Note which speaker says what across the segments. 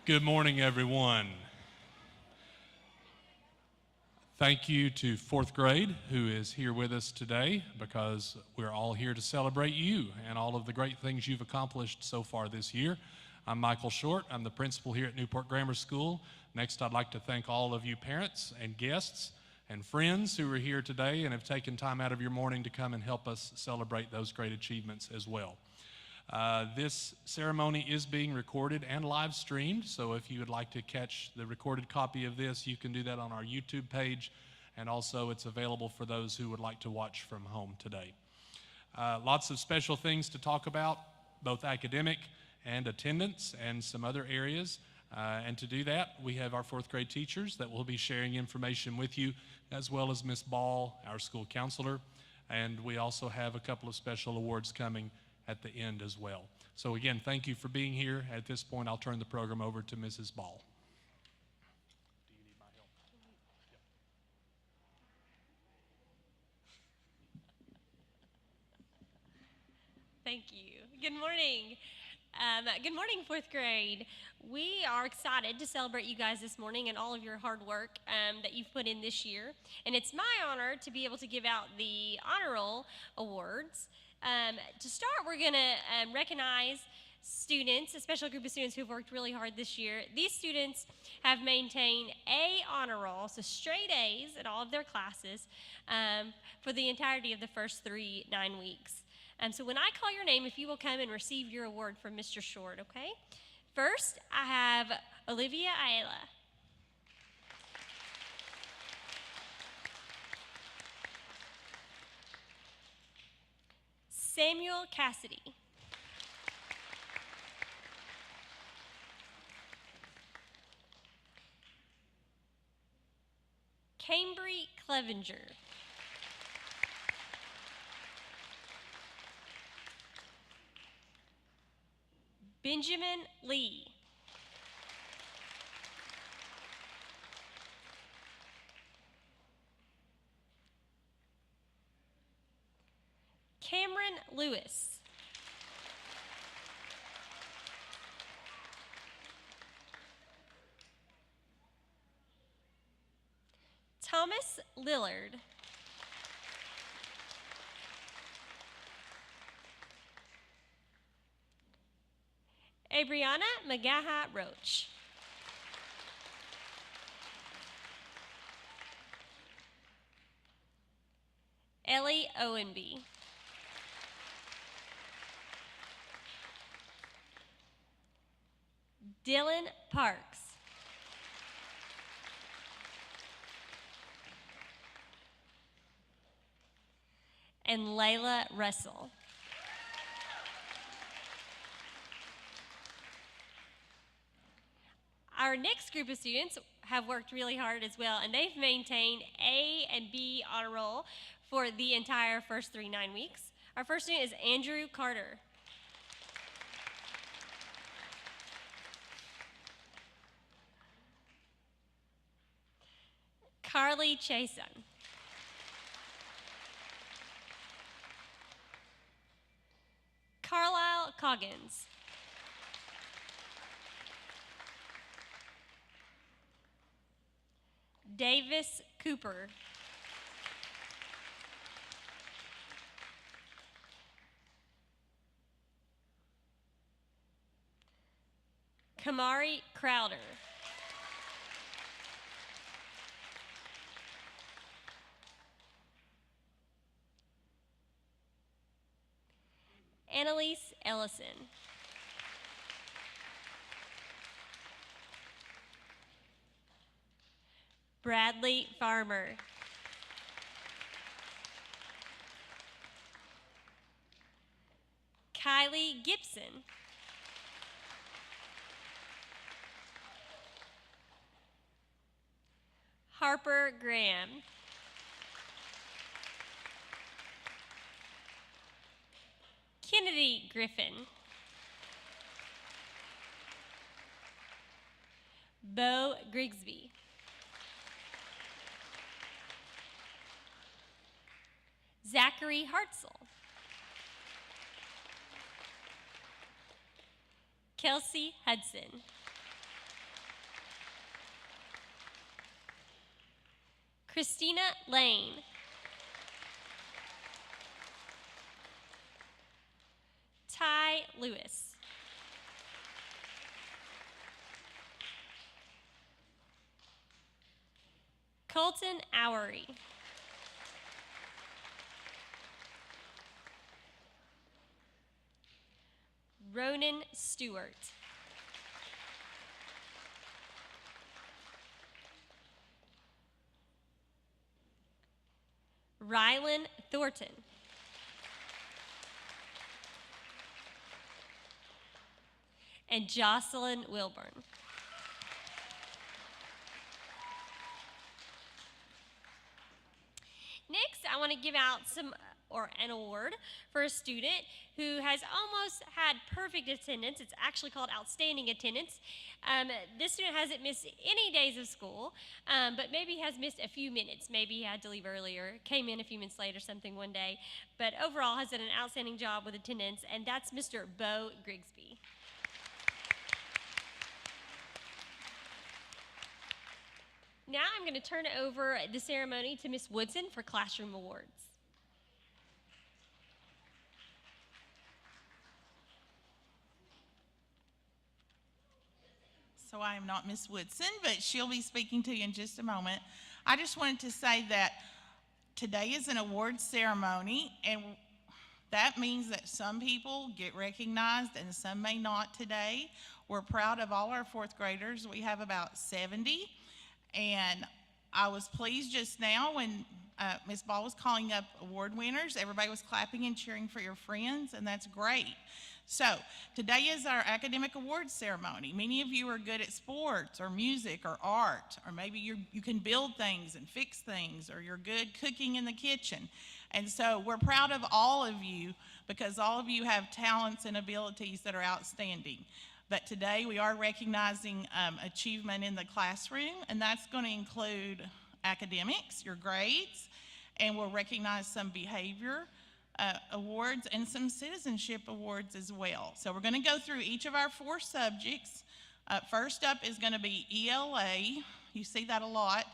Speaker 1: Good morning, everyone. Thank you to fourth grade who is here with us today because we're all here to celebrate you and all of the great things you've accomplished so far this year. I'm Michael Short. I'm the principal here at Newport Grammar School. Next, I'd like to thank all of you parents and guests and friends who are here today and have taken time out of your morning to come and help us celebrate those great achievements as well. This ceremony is being recorded and live streamed, so if you would like to catch the recorded copy of this, you can do that on our YouTube page, and also it's available for those who would like to watch from home today. Lots of special things to talk about, both academic and attendance and some other areas, and to do that, we have our fourth grade teachers that will be sharing information with you, as well as Miss Ball, our school counselor, and we also have a couple of special awards coming at the end as well. So again, thank you for being here. At this point, I'll turn the program over to Mrs. Ball. Do you need my help?
Speaker 2: Thank you. Good morning. Good morning, fourth grade. We are excited to celebrate you guys this morning and all of your hard work that you've put in this year. And it's my honor to be able to give out the honor roll awards. To start, we're going to recognize students, a special group of students who've worked really hard this year. These students have maintained A honor roll, so straight A's in all of their classes for the entirety of the first 9 weeks. So when I call your name, if you will come and receive your award from Mr. Short, okay? First, I have Olivia Ayala. Samuel Cassidy. Cambry Clevenger. Benjamin Lee. Cameron Lewis. Thomas Lillard. Abriana Magaha Roach. Ellie Owenby. Dylan Parks. And Layla Russell. Our next group of students have worked really hard as well, and they've maintained A and B honor roll for the entire first 9 weeks. Our first student is Andrew Carter. Carly Chason. Carlyle Coggins. Davis Cooper. Kamari Crowder. Annalise Ellison. Bradley Farmer. Kylie Gibson. Harper Graham. Kennedy Griffin. Bo Grigsby. Zachary Hartzell. Kelsey Hudson. Christina Lane. Ty Lewis. Colton Oury. Ronan Stewart. Rylan Thornton. And Jocelyn Wilburn. Next, I want to give out an award for a student who has almost had perfect attendance. It's actually called outstanding attendance. This student hasn't missed any days of school, but maybe has missed a few minutes. Maybe he had to leave earlier, came in a few minutes late or something one day, but overall has done an outstanding job with attendance, and that's Mr. Bo Grigsby. Now I'm going to turn over the ceremony to Ms. Woodson for classroom awards.
Speaker 3: So I am not Miss Woodson, but she'll be speaking to you in just a moment. I just wanted to say that today is an awards ceremony, and that means that some people get recognized and some may not today. We're proud of all our fourth graders. We have about 70, and I was pleased just now when Ms. Ball was calling up award winners. Everybody was clapping and cheering for your friends, and that's great. So today is our academic awards ceremony. Many of you are good at sports or music or art, or maybe you can build things and fix things, or you're good cooking in the kitchen. And so we're proud of all of you because all of you have talents and abilities that are outstanding. But today we are recognizing achievement in the classroom, and that's going to include academics, your grades, and we'll recognize some behavior awards and some citizenship awards as well. So we're going to go through each of our 4 subjects. First up is going to be ELA. You see that a lot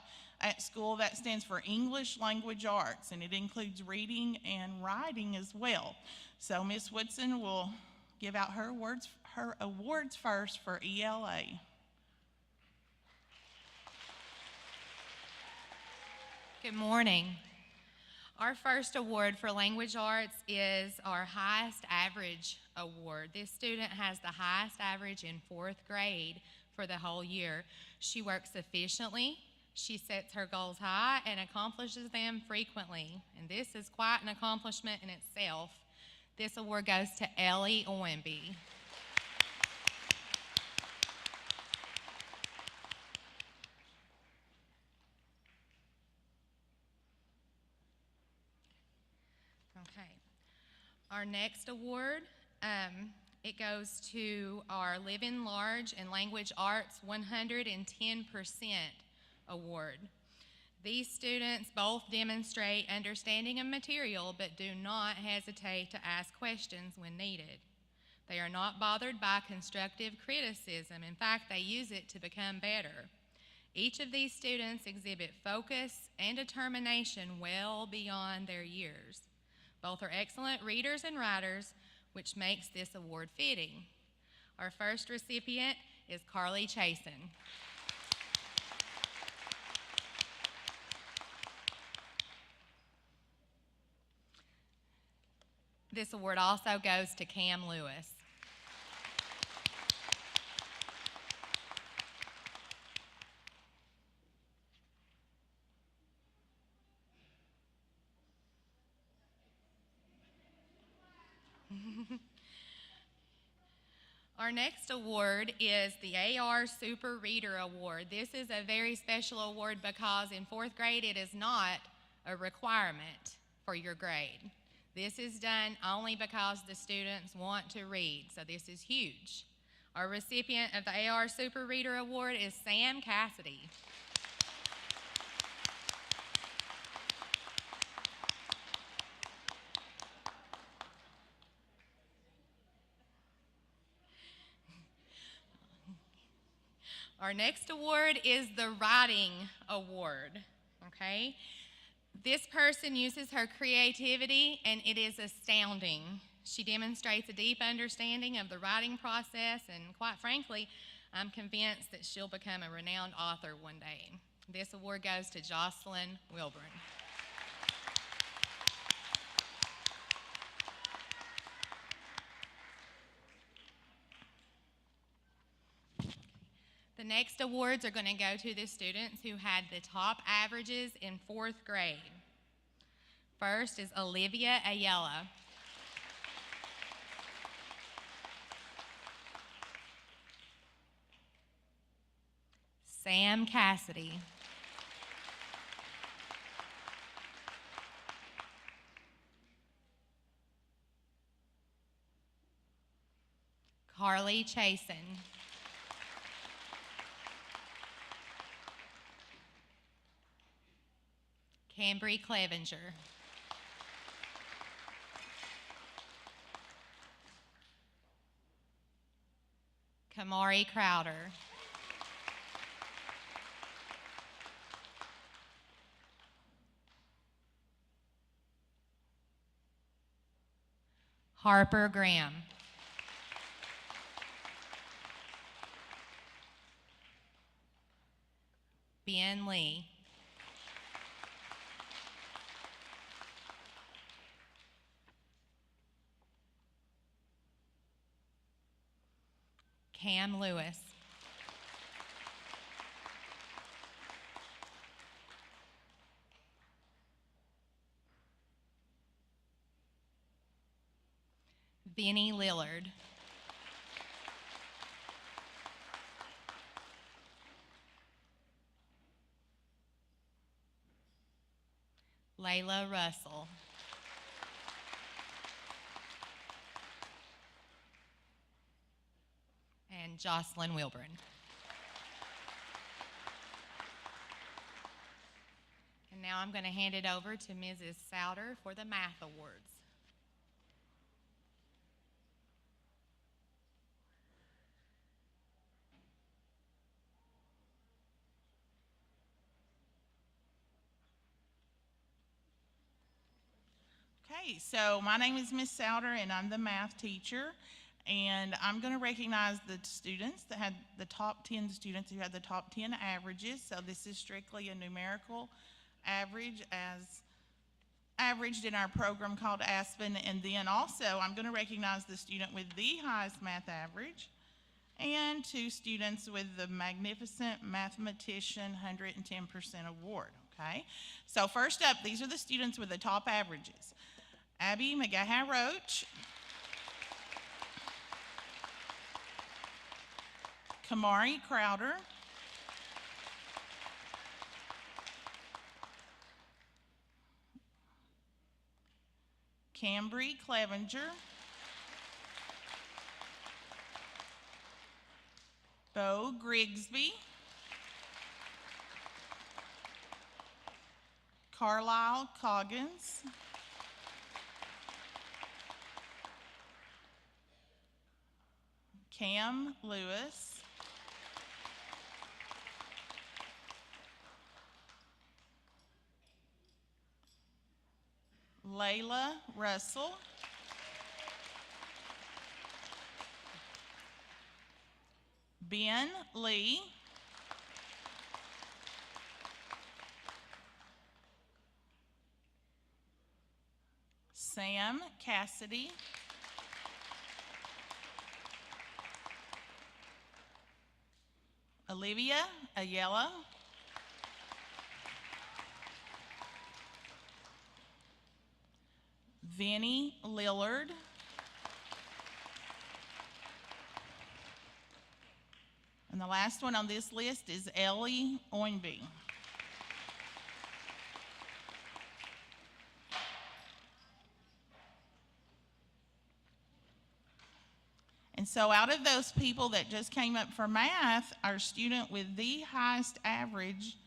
Speaker 3: at school. That stands for English Language Arts, and it includes reading and writing as well. So Ms. Woodson will give out her awards first for ELA.
Speaker 4: Good morning. Our first award for language arts is our highest average award. This student has the highest average in 4th grade for the whole year. She works efficiently, she sets her goals high, and accomplishes them frequently. And this is quite an accomplishment in itself. This award goes to Ellie Owenby. Okay. Our next award, it goes to our Living Large and Language Arts 110% award. These students both demonstrate understanding of material but do not hesitate to ask questions when needed. They are not bothered by constructive criticism. In fact, they use it to become better. Each of these students exhibit focus and determination well beyond their years. Both are excellent readers and writers, which makes this award fitting. Our first recipient is Carly Chasen. This award also goes to Cam Lewis. Our next award is the AR Super Reader Award. This is a very special award because in 4th grade it is not a requirement for your grade. This is done only because the students want to read, so this is huge. Our recipient of the AR Super Reader Award is Sam Cassidy. Our next award is the Writing Award. okay? This person uses her creativity, and it is astounding. She demonstrates a deep understanding of the writing process, and quite frankly, I'm convinced that she'll become a renowned author one day. This award goes to Jocelyn Wilburn. The next awards are going to go to the students who had the top averages in 4th grade. First is Olivia Ayala. Sam Cassidy. Carly Chasen. Cambry Clevenger. Kamari Crowder. Harper Graham. Ben Lee. Cam Lewis. Vinnie Lillard. Layla Russell. And Jocelyn Wilburn. And now I'm going to hand it over to Mrs. Souter for the Math Awards.
Speaker 3: Okay, so my name is Miss Souter, and I'm the math teacher. And I'm going to recognize the students that had the top 10 students who had the top 10 averages. So this is strictly a numerical average as averaged in our program called Aspen. And then also I'm going to recognize the student with the highest math average and 2 students with the magnificent Mathematician 110% award. Okay, so first up, these are the students with the top averages. Abby McGaha-Roach, Kamari Crowder, Cambry Clevenger, Bo Grigsby, Carlyle Coggins, Cam Lewis, Layla Russell, Ben Lee, Sam Cassidy, Olivia Ayala, Vinnie Lillard, and the last one on this list is Ellie Oinby. And so out of those people that just came up for math, our student with the highest average,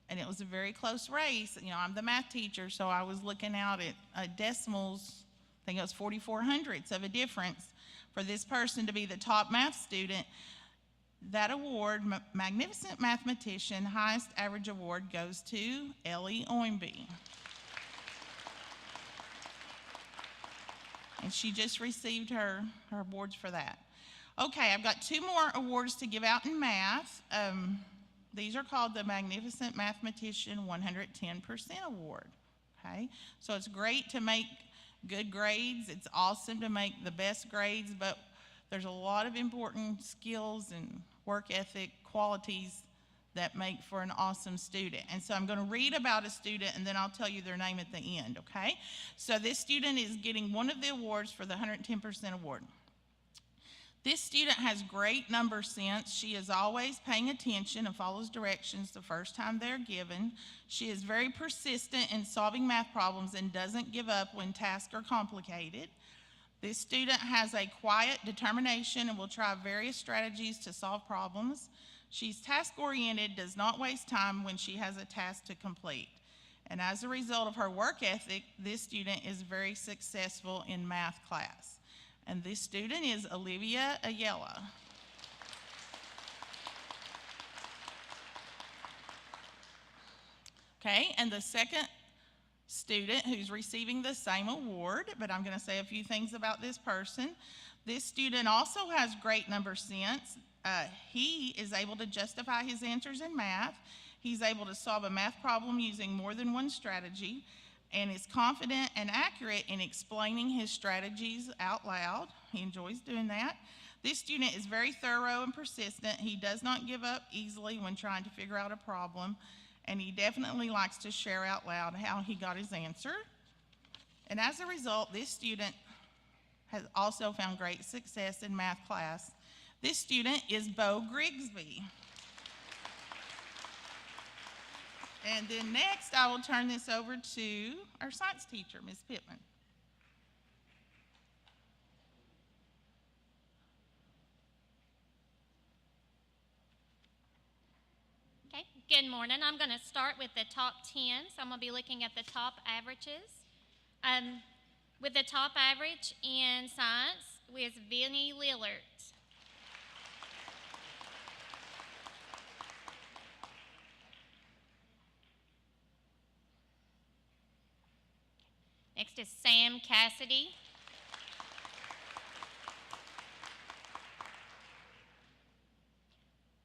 Speaker 3: and it was a very close race. You know, I'm the math teacher, so I was looking out at decimals. I think it was 44 hundredths of a difference for this person to be the top math student. That award, Magnificent Mathematician, highest average award goes to Ellie Oimby. And she just received her awards for that. Okay, I've got 2 more awards to give out in math. These are called the Magnificent Mathematician 110% Award. Okay, so it's great to make good grades. It's awesome to make the best grades, but there's a lot of important skills and work ethic qualities that make for an awesome student. And so I'm going to read about a student and then I'll tell you their name at the end, okay? So this student is getting one of the awards for the 110% award. This student has great number sense. She is always paying attention and follows directions the first time they're given. She is very persistent in solving math problems and doesn't give up when tasks are complicated. This student has a quiet determination and will try various strategies to solve problems. She's task-oriented, does not waste time when she has a task to complete. And as a result of her work ethic, this student is very successful in math class. And this student is Olivia Ayala. Okay, and the second student who's receiving the same award, but I'm going to say a few things about this person. This student also has great number sense. He is able to justify his answers in math. He's able to solve a math problem using more than one strategy, and is confident and accurate in explaining his strategies out loud. He enjoys doing that. This student is very thorough and persistent. He does not give up easily when trying to figure out a problem, and he definitely likes to share out loud how he got his answer. And as a result, this student has also found great success in math class. This student is Bo Grigsby. And then next, I will turn this over to our science teacher, Ms. Pittman.
Speaker 5: Okay, good morning. I'm going to start with the top 10. So I'm going to be looking at the top averages. With the top average in science was Vinnie Lillard. Next is Sam Cassidy.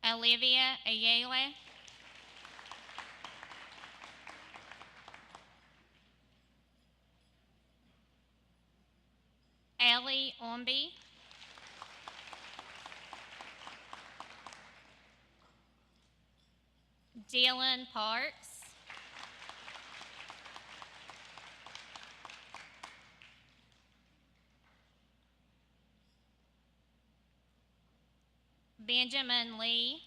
Speaker 5: Olivia Ayala. Ellie Omby. Dylan Parks. Benjamin Lee.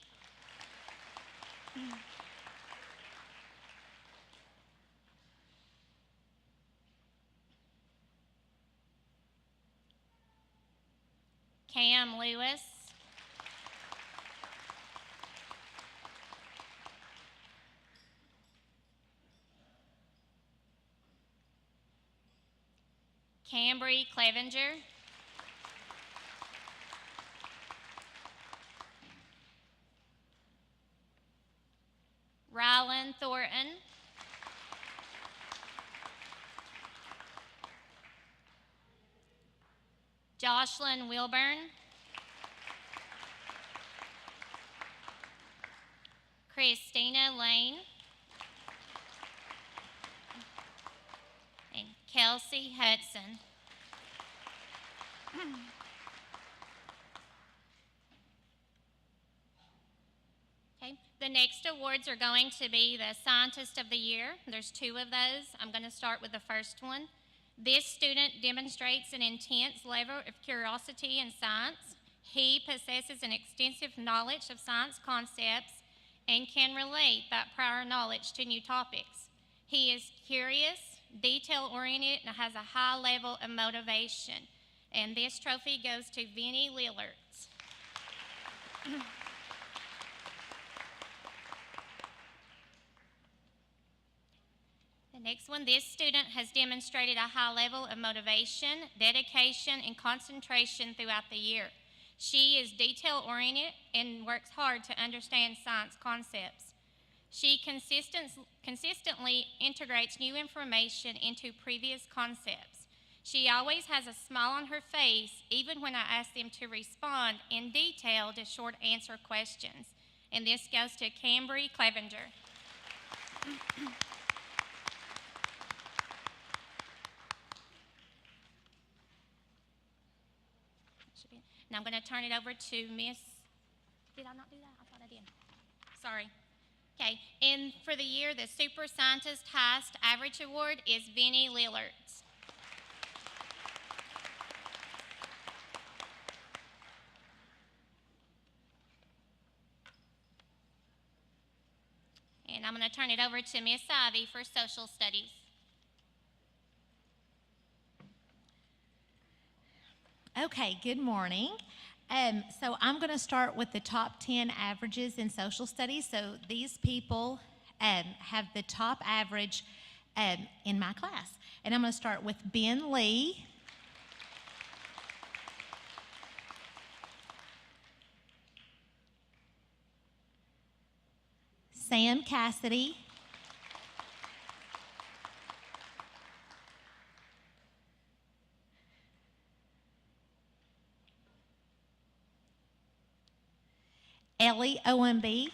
Speaker 5: Cam Lewis. Cambry Clevenger. Rylan Thornton. Jocelyn Wilburn. Christina Lane. And Kelsey Hudson. Okay, the next awards are going to be the Scientist of the Year. There's 2 of those. I'm going to start with the first one. This student demonstrates an intense level of curiosity in science. He possesses an extensive knowledge of science concepts and can relate that prior knowledge to new topics. He is curious, detail-oriented, and has a high level of motivation. And this trophy goes to Vinnie Lillard. The next one, this student has demonstrated a high level of motivation, dedication, and concentration throughout the year. She is detail-oriented and works hard to understand science concepts. She consistently integrates new information into previous concepts. She always has a smile on her face, even when I ask them to respond in detail to short answer questions. And this goes to Cambry Clevenger. Now I'm going to turn it over to Miss. Did I not do that? I thought I did. Sorry. Okay, and for the year, the Super Scientist Highest Average Award is Vinnie Lillard's. And I'm going to turn it over to Miss Ivy for Social Studies.
Speaker 6: Okay, good morning. So I'm going to start with the top 10 averages in social studies. So these people have the top average in my class. And I'm going to start with Ben Lee. Sam Cassidy. Ellie OMB.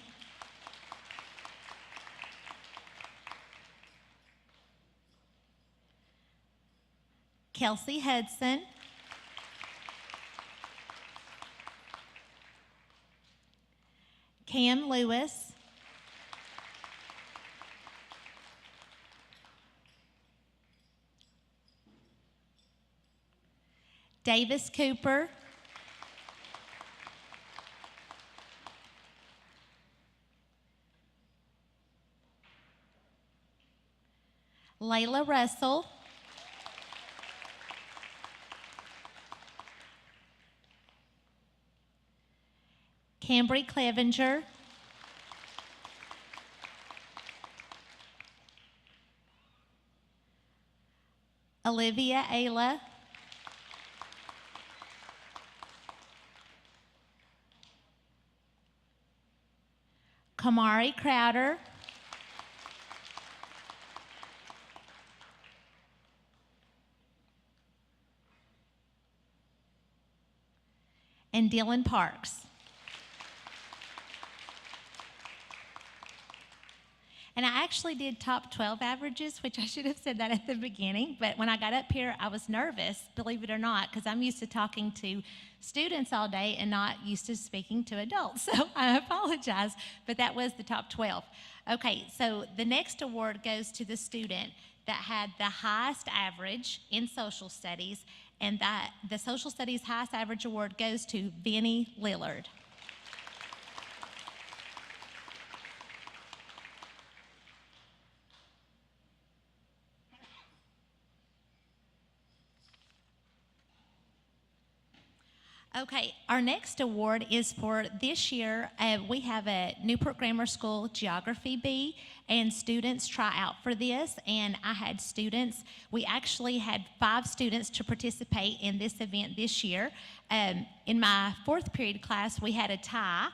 Speaker 6: Kelsey Hudson. Cam Lewis. Davis Cooper. Layla Russell. Cambry Clevenger. Olivia Ayla. Kamari Crowder. And Dylan Parks. And I actually did top 12 averages, which I should have said that at the beginning, but when I got up here, I was nervous, believe it or not, because I'm used to talking to students all day and not used to speaking to adults, so I apologize, but that was the top 12. Okay, so the next award goes to the student that had the highest average in social studies, and that the social studies highest average award goes to Vinnie Lillard. Okay, our next award is for this year. We have a Newport Grammar School Geography Bee, and students try out for this. And I had students, we actually had 5 students to participate in this event this year. In my 4th period class, we had a tie.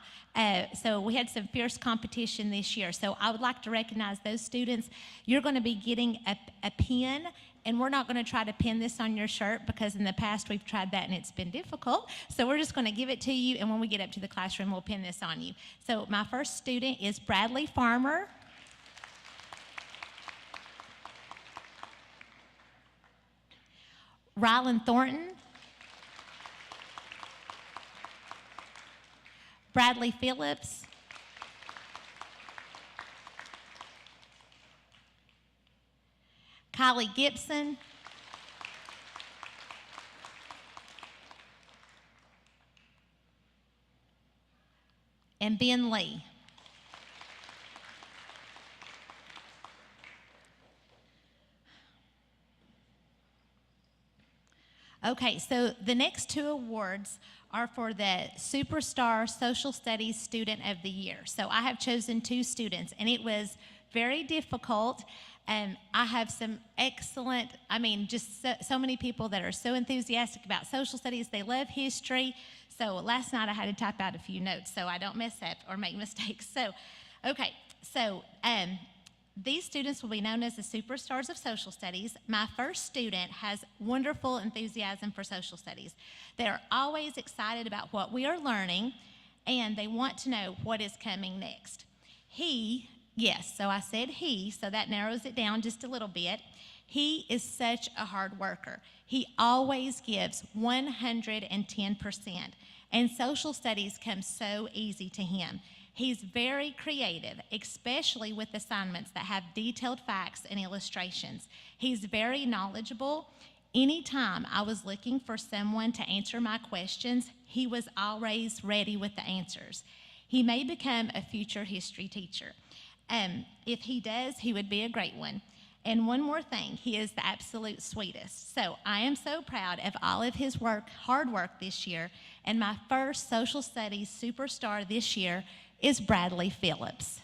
Speaker 6: So we had some fierce competition this year. So I would like to recognize those students. You're going to be getting a pin. And we're not going to try to pin this on your shirt because in the past we've tried that and it's been difficult. So we're just going to give it to you, and when we get up to the classroom, we'll pin this on you. So my first student is Bradley Farmer. Rylan Thornton. Bradley Phillips. Kylie Gibson. And Ben Lee. Okay, so the next 2 awards are for the Superstar Social Studies Student of the Year. So I have chosen 2 students, and it was very difficult. I have some excellent, just so many people that are so enthusiastic about social studies. They love history. So last night I had to type out a few notes so I don't mess up or make mistakes. These students will be known as the superstars of social studies. My first student has wonderful enthusiasm for social studies. They are always excited about what we are learning, and they want to know what is coming next. So I said he, so that narrows it down just a little bit. He is such a hard worker. He always gives 110%, and social studies comes so easy to him. He's very creative, especially with assignments that have detailed facts and illustrations. He's very knowledgeable. Anytime I was looking for someone to answer my questions, he was always ready with the answers. He may become a future history teacher. If he does, he would be a great one. And one more thing, he is the absolute sweetest. So I am so proud of all of his hard work this year. And my first social studies superstar this year is Bradley Phillips.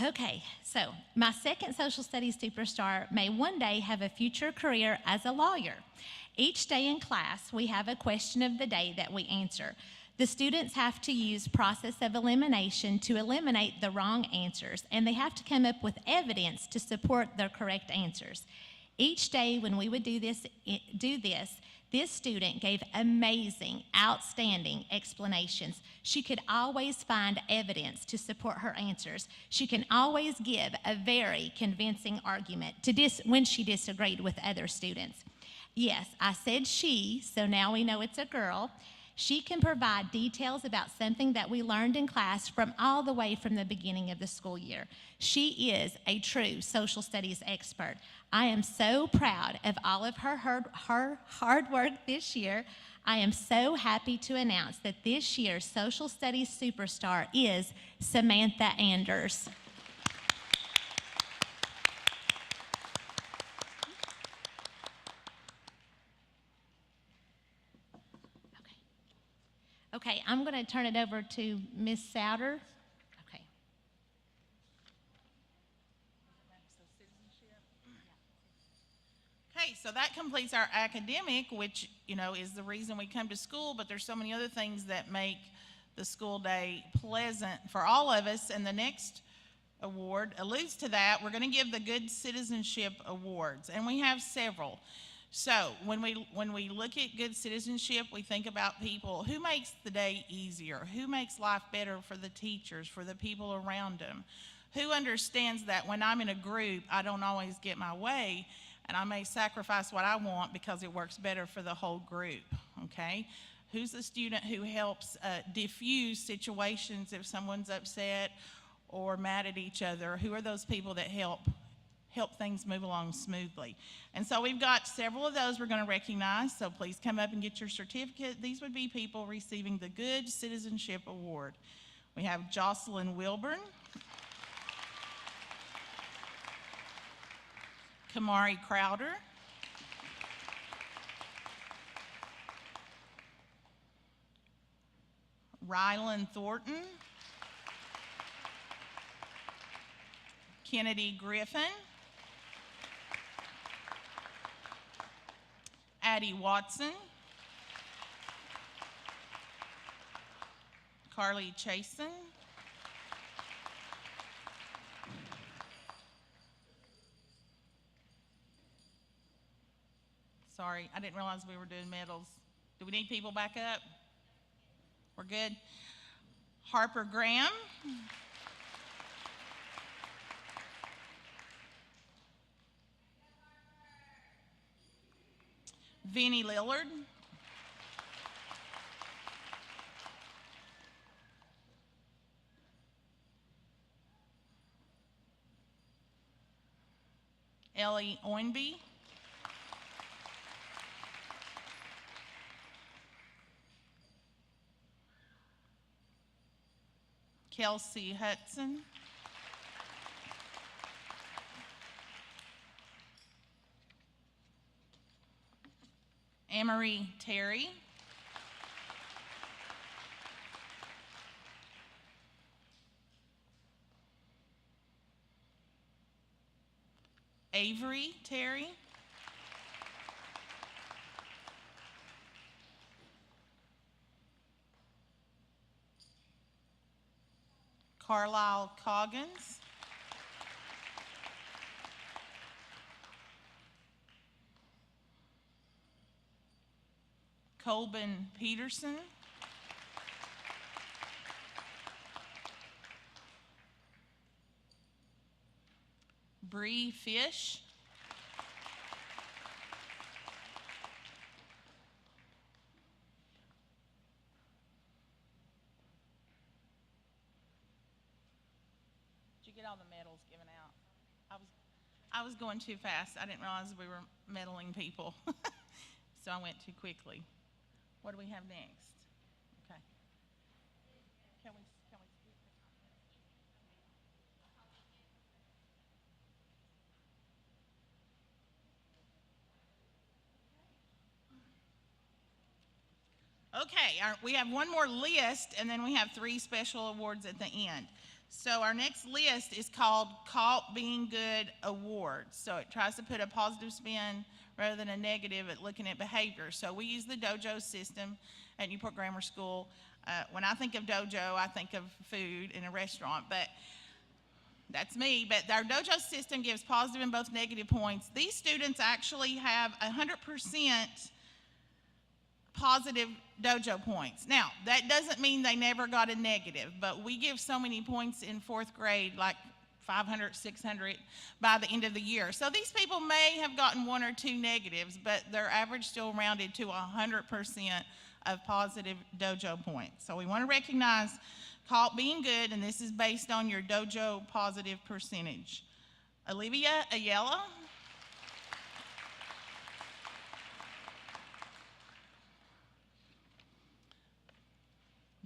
Speaker 6: Okay, so my second social studies superstar may one day have a future career as a lawyer. Each day in class, we have a question of the day that we answer. The students have to use process of elimination to eliminate the wrong answers, and they have to come up with evidence to support their correct answers. Each day when we would do this, this student gave amazing, outstanding explanations. She could always find evidence to support her answers. She can always give a very convincing argument when she disagreed with other students. Yes, I said she, so now we know it's a girl. She can provide details about something that we learned in class from all the way from the beginning of the school year. She is a true social studies expert. I am so proud of all of her hard work this year. I am so happy to announce that this year's social studies superstar is Samantha Anders. Okay, I'm going to turn it over to Ms. Souter. Okay.
Speaker 3: Okay, so that completes our academic, which, is the reason we come to school, but there's so many other things that make the school day pleasant for all of us, and the next award alludes to that. We're going to give the Good Citizenship Awards, and we have several. So when we look at good citizenship, we think about people who makes the day easier, who makes life better for the teachers, for the people around them, who understands that when I'm in a group, I don't always get my way, and I may sacrifice what I want because it works better for the whole group, okay? Who's the student who helps diffuse situations if someone's upset or mad at each other? Who are those people that help things move along smoothly? And so we've got several of those we're going to recognize, so please come up and get your certificate. These would be people receiving the Good Citizenship Award. We have Jocelyn Wilburn, Kamari Crowder, Rylan Thornton, Kennedy Griffin, Addie Watson, Carly Chasen, sorry, I didn't realize we were doing medals. Do we need people back up? We're good. Harper Graham, Vinnie Lillard, Ellie Oinby, Kelsey Hudson, Amory Terry, Avery Terry. Carlyle Coggins. Colbin Peterson. Bree Fish. Did you get all the medals given out? I was going too fast. I didn't realize we were medaling people. So I went too quickly. What do we have next? Okay. Can we speak? Okay, we have one more list, and then we have 3 special awards at the end. So our next list is called Caught Being Good Awards. So it tries to put a positive spin rather than a negative at looking at behavior. So we use the dojo system at Newport Grammar School. When I think of dojo, I think of food in a restaurant, but that's me. But our dojo system gives positive and both negative points. These students actually have 100% positive dojo points. Now, that doesn't mean they never got a negative, but we give so many points in 4th grade, like 500, 600 by the end of the year. So these people may have gotten 1 or 2 negatives, but their average still rounded to 100% of positive dojo points. So we want to recognize Caught Being Good, and this is based on your dojo positive percentage. Olivia Ayala.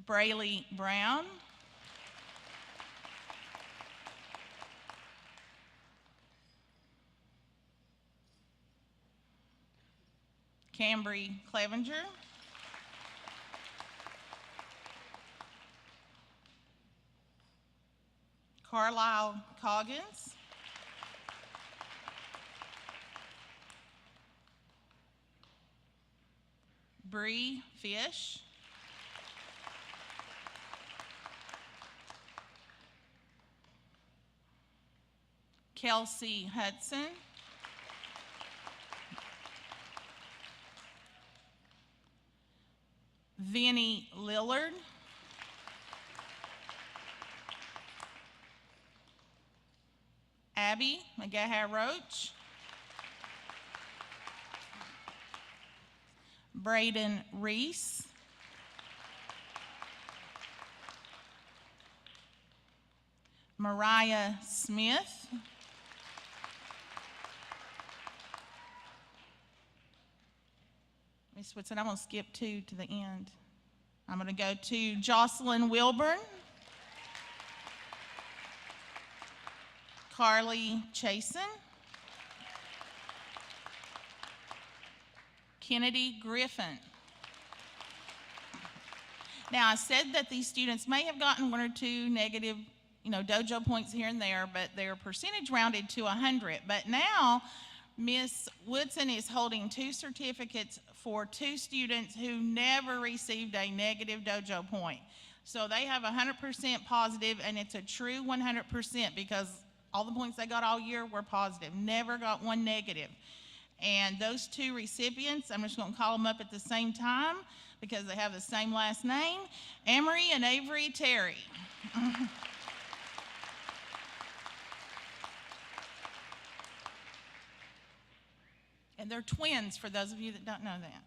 Speaker 3: Brayley Brown. Cambry Clevenger. Carlyle Coggins. Bree Fish. Kelsey Hudson. Vinnie Lillard. Abby McGahar-Roach. Braden Reese. Mariah Smith. Miss Woodson, I'm going to skip 2 to the end. I'm going to go to Jocelyn Wilburn. Carly Chasen. Kennedy Griffin. Now, I said that these students may have gotten 1 or 2 negative, dojo points here and there, but their percentage rounded to 100. But now, Miss Woodson is holding 2 certificates for 2 students who never received a negative dojo point. So they have 100% positive, and it's a true 100% because all the points they got all year were positive, never got 1 negative. And those 2 recipients, I'm just going to call them up at the same time because they have the same last name, Amory and Avery Terry. And they're twins, for those of you that don't know that.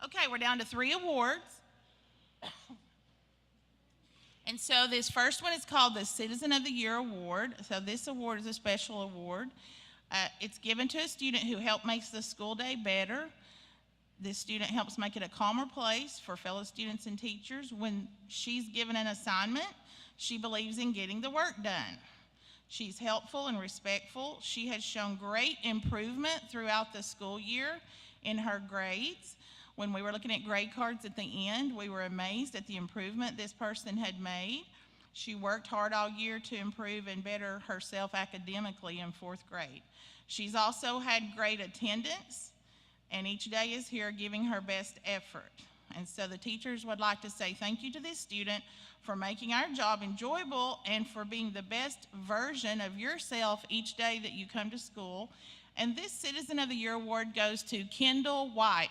Speaker 3: Okay, we're down to 3 awards. And so this first one is called the Citizen of the Year Award. So this award is a special award. It's given to a student who helped make the school day better. This student helps make it a calmer place for fellow students and teachers. When she's given an assignment, she believes in getting the work done. She's helpful and respectful. She has shown great improvement throughout the school year in her grades. When we were looking at grade cards at the end, we were amazed at the improvement this person had made. She worked hard all year to improve and better herself academically in 4th grade. She's also had great attendance, and each day is here giving her best effort. And so the teachers would like to say thank you to this student for making our job enjoyable and for being the best version of yourself each day that you come to school. And this Citizen of the Year award goes to Kendall White.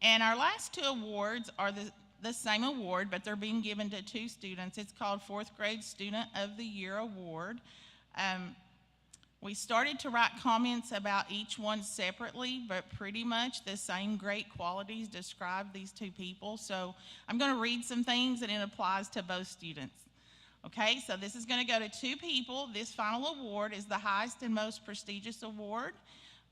Speaker 3: And our last 2 awards are the same award, but they're being given to 2 students. It's called 4th Grade Student of the Year Award. We started to write comments about each one separately, but pretty much the same great qualities describe these 2 people. So I'm going to read some things, and it applies to both students. Okay, so this is going to go to 2 people. This final award is the highest and most prestigious award.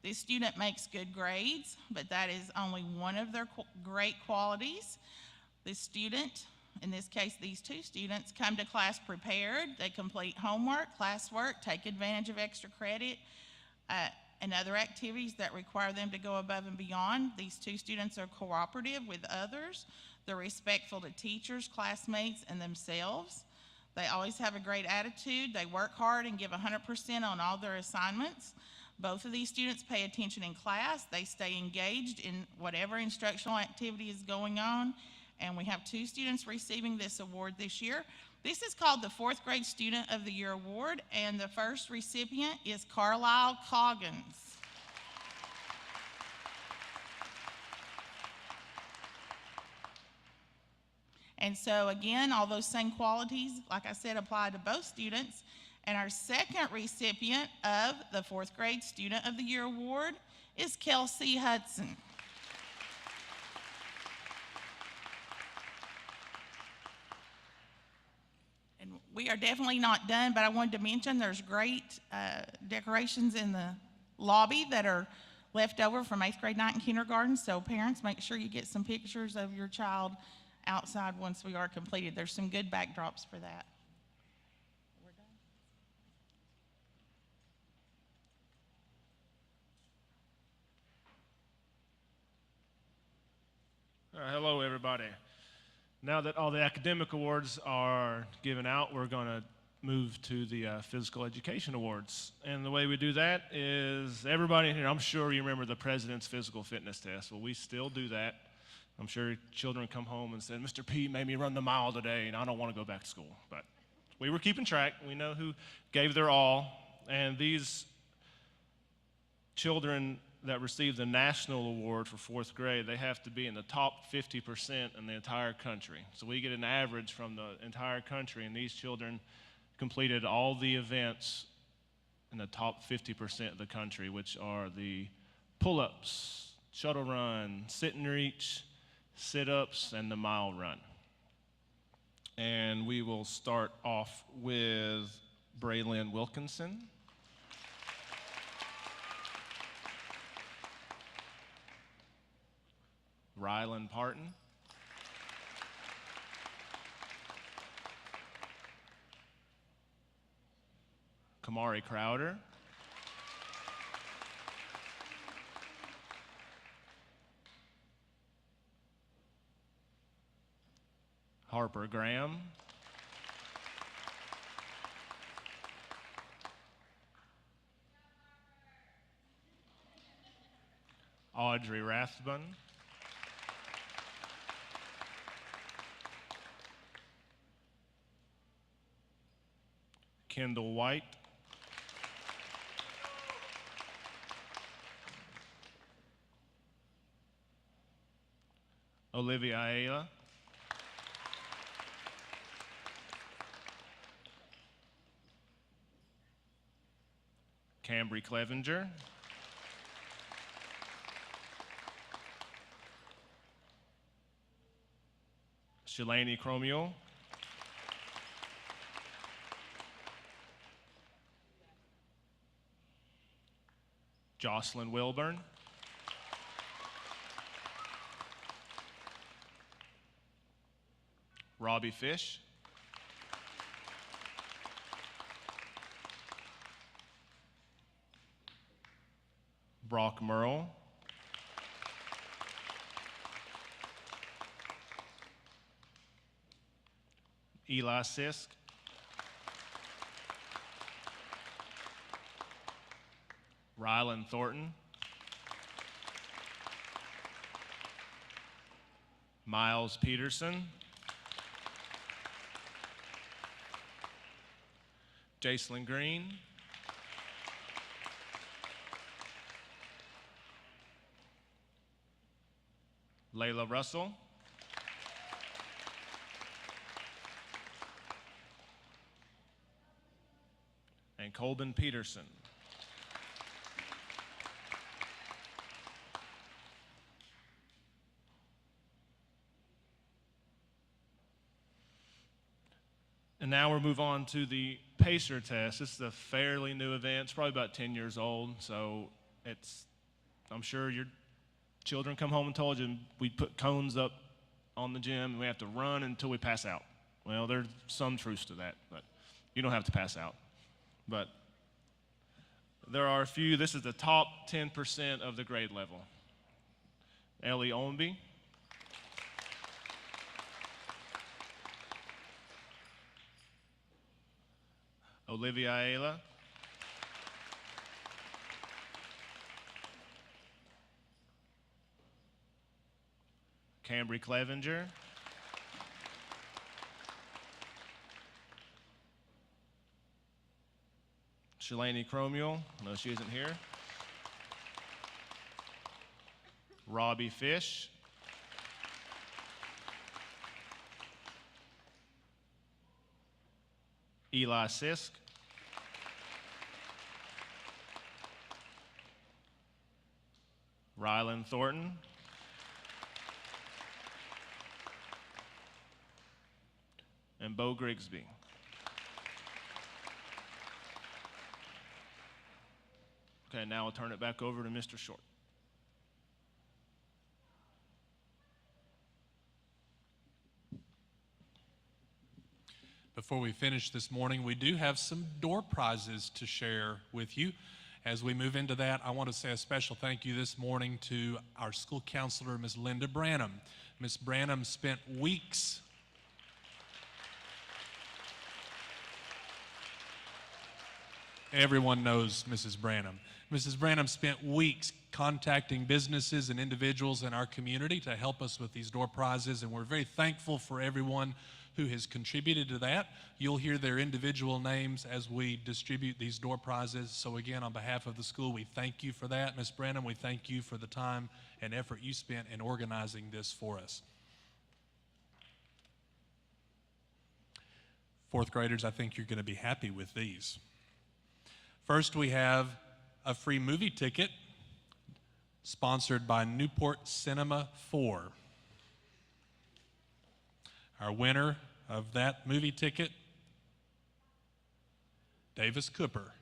Speaker 3: This student makes good grades, but that is only one of their great qualities. This student, in this case these 2 students, come to class prepared. They complete homework, classwork, take advantage of extra credit, and other activities that require them to go above and beyond. These 2 students are cooperative with others. They're respectful to teachers, classmates, and themselves. They always have a great attitude. They work hard and give 100% on all their assignments. Both of these students pay attention in class. They stay engaged in whatever instructional activity is going on. And we have 2 students receiving this award this year. This is called the 4th Grade Student of the Year Award, and the first recipient is Carlyle Coggins. And so again, all those same qualities, like I said, apply to both students. And our second recipient of the 4th Grade Student of the Year Award is Kelsey Hudson. And we are definitely not done, but I wanted to mention there's great decorations in the lobby that are left over from 8th grade night in kindergarten. So parents, make sure you get some pictures of your child outside once we are completed. There's some good backdrops for that.
Speaker 7: Hello, everybody. Now that all the academic awards are given out, we're going to move to the physical education awards. And the way we do that is everybody here, I'm sure you remember the president's physical fitness test. Well, we still do that. I'm sure children come home and said, Mr. P made me run the mile today, and I don't want to go back to school. But we were keeping track. We know who gave their all. And these children that receive the national award for 4th grade, they have to be in the top 50% in the entire country. So we get an average from the entire country, and these children completed all the events in the top 50% of the country, which are the pull-ups, shuttle run, sit and reach, sit-ups, and the mile run. And we will start off with Braylon Wilkinson. Rylan Parton. Kamari Crowder. Harper Graham. Audrey Rathbun. Kendall White. Olivia Ayala. Cambry Clevenger. Shalani Cromiel. Jocelyn Wilburn. Robbie Fish. Brock Merle, Eli Sisk, Rylan Thornton, Miles Peterson, Jacelyn Green, Layla Russell, and Colbin Peterson. And now we'll move on to the PACER test. This is a fairly new event. It's probably about 10 years old, so I'm sure your children come home and told you we put cones up on the gym and we have to run until we pass out. Well, there's some truth to that, but you don't have to pass out. But there are a few. This is the top 10% of the grade level. Ellie Ownby, Olivia Ayala, Cambry Clevenger, Shalani Cromuel, no, she isn't here. Robbie Fish, Eli Sisk, Rylan Thornton, and Bo Grigsby. Okay, now I'll turn it back over to Mr. Short.
Speaker 1: Before we finish this morning, we do have some door prizes to share with you. As we move into that, I want to say a special thank you this morning to our school counselor, Ms. Linda Branham. Ms. Branham spent weeks Everyone knows Mrs. Branham. Mrs. Branham spent weeks contacting businesses and individuals in our community to help us with these door prizes, and we're very thankful for everyone who has contributed to that. You'll hear their individual names as we distribute these door prizes. So again, on behalf of the school, we thank you for that. Ms. Branham, we thank you for the time and effort you spent in organizing this for us. Fourth graders, I think you're going to be happy with these. First, we have a free movie ticket sponsored by Newport Cinema 4. Our winner of that movie ticket, Davis Cooper.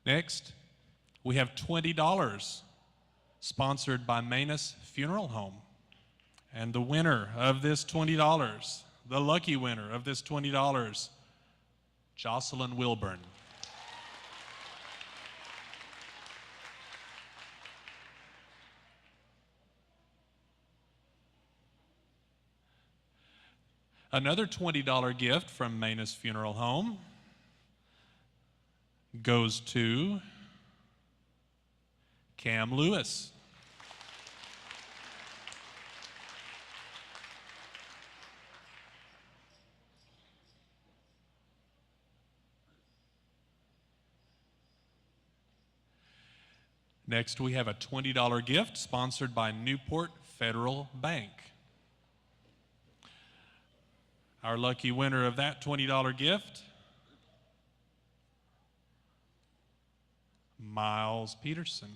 Speaker 1: Next, we have $20 sponsored by Manus Funeral Home. And the winner of this $20, the lucky winner of this $20, Jocelyn Wilburn. Another $20 gift from Manus Funeral Home goes to Cam Lewis. Next, we have a $20 gift sponsored by Newport Federal Bank. Our lucky winner of that $20 gift, Miles Peterson.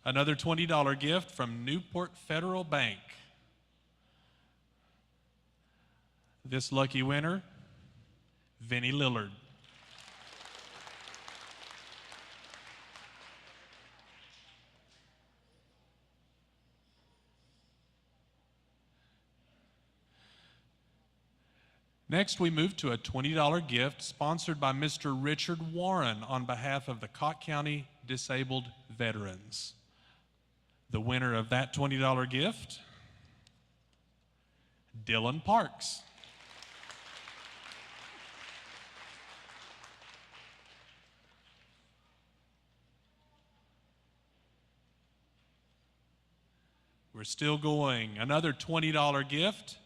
Speaker 1: Another $20 gift from Newport Federal Bank. This lucky winner, Vinnie Lillard. Next, we move to a $20 gift sponsored by Mr. Richard Warren on behalf of the Cott County Disabled Veterans. The winner of that $20 gift, Dylan Parks. We're still going. Another $20 gift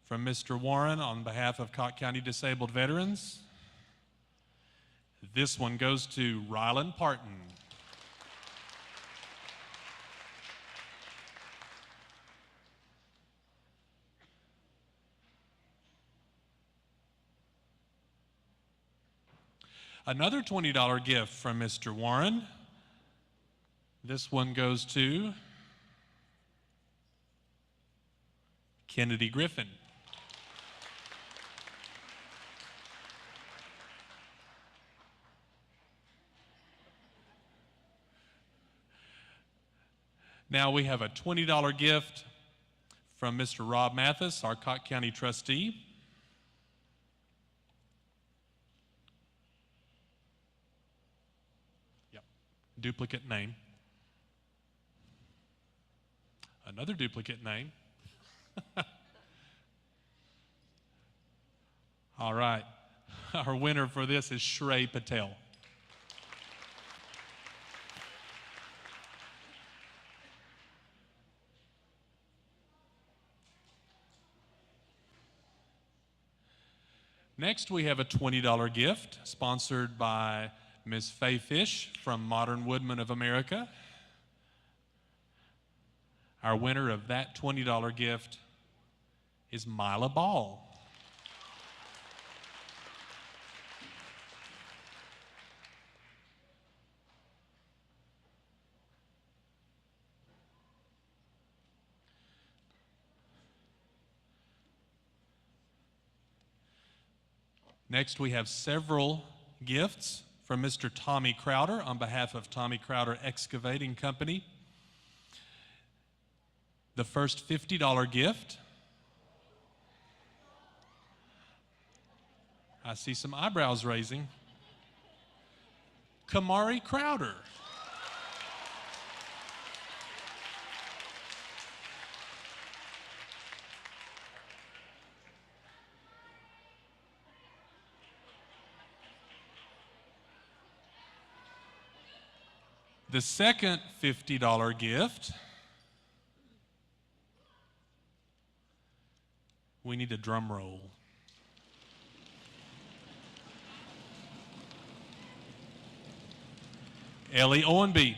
Speaker 1: from Mr. Warren on behalf of Cott County Disabled Veterans. This one goes to Ryland Parton. Another $20 gift from Mr. Warren. This one goes to Kennedy Griffin. Now we have a $20 gift from Mr. Rob Mathis, our Cott County trustee. Yep, duplicate name. Another duplicate name. All right, our winner for this is Shrey Patel. Next, we have a $20 gift sponsored by Ms. Faye Fish from Modern Woodmen of America. Our winner of that $20 gift is Mila Ball. Next, we have several gifts from Mr. Tommy Crowder on behalf of Tommy Crowder Excavating Company. The first $50 gift. I see some eyebrows raising. Kamari Crowder. The second $50 gift, we need a drum roll. Ellie Owenby.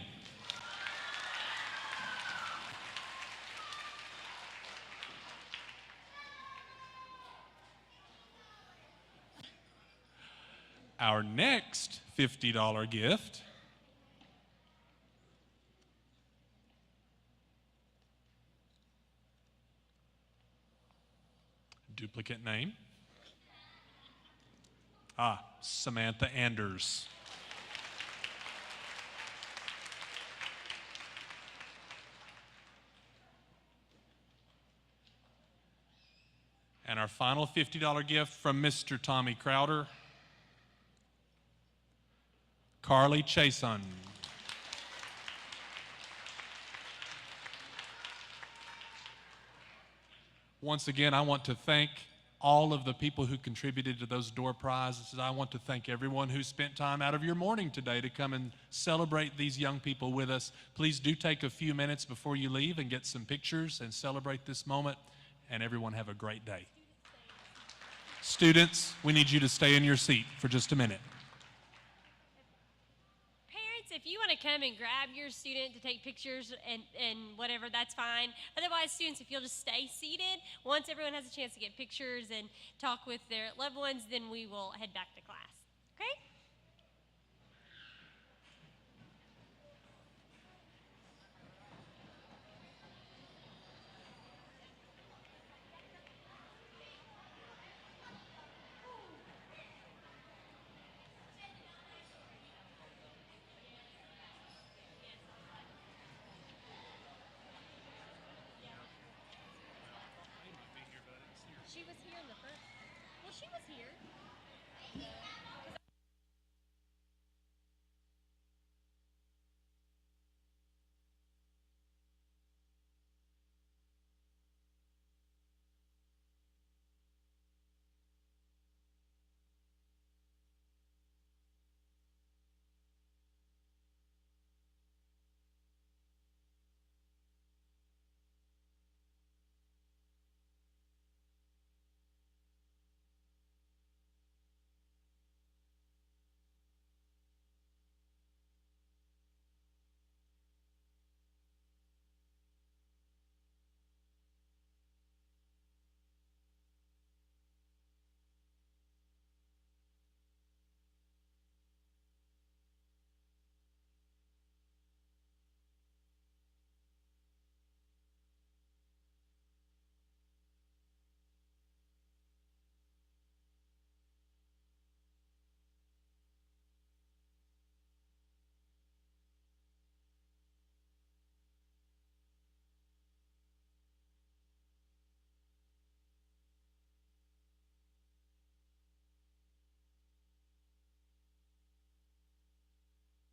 Speaker 1: Our next $50 gift duplicate name. Samantha Anders. And our final $50 gift from Mr. Tommy Crowder, Carly Chason. Once again, I want to thank all of the people who contributed to those door prizes. I want to thank everyone who spent time out of your morning today to come and celebrate these young people with us. Please do take a few minutes before you leave and get some pictures and celebrate this moment, and everyone have a great day. Students, we need you to stay in your seat for just a minute.
Speaker 2: If you want to come and grab your student to take pictures and whatever, that's fine. Otherwise, students, if you'll just stay seated, once everyone has a chance to get pictures and talk with their loved ones, then we will head back to class. Okay? here.